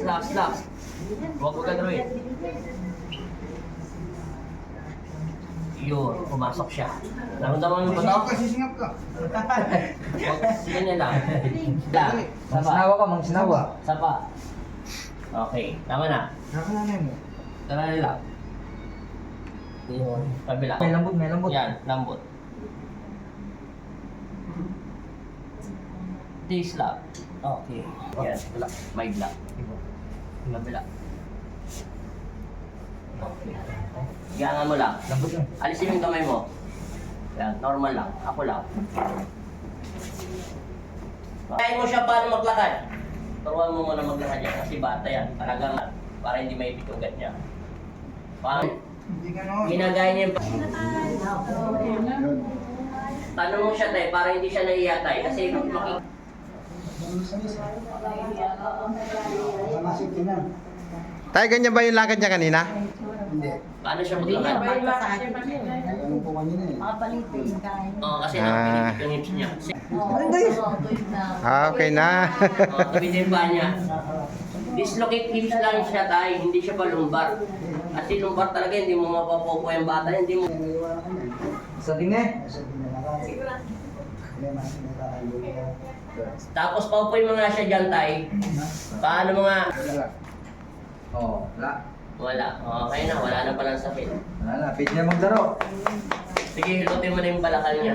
Relax lang. Huwag mo gagawin. Yun, pumasok siya. Naramdaman mo ba ito? Sisingap ka. Ganyan lang. Lang. Mangsinawa ka, mangsinawa. Sapa. Okay, tama na. Nakalanay mo. Tama na lang. Yun, kabila. May lambot, may lambot. Yan, lambot. Taste lang. Okay. Yan, wala. May black. Kabila. Okay. Gangan mo lang. Lambot yun. Alisin yung kamay mo. Yan, normal lang. Ako lang. Kaya mo siya paano maglakad. Turuan mo muna maglakad yan kasi bata yan. Talagang para hindi may bitugat niya. Paano? Hindi ka noon. Ginagaya niya yung tanong mo siya tayo para hindi siya naiyatay kasi Tay, ganyan ba yung lakad niya kanina? Hindi. paano siya maglakad? Ano po kanina eh. Oo, kasi Ah. nakapilit yung hips niya. Okay na. Tabi yung paa niya. Dislocate hips lang siya tayo, hindi siya pa lumbar. Kasi lumbar talaga, hindi mo mapapopo yung bata, hindi mo... Sa tingin. Tapos paupoy mo nga siya dyan tayo. Paano mga... Oo, wala. Wala. Okay na, wala na palang sakit. Wala na, pwede niya magdaro. Sige, hilutin mo na yung balakal niya.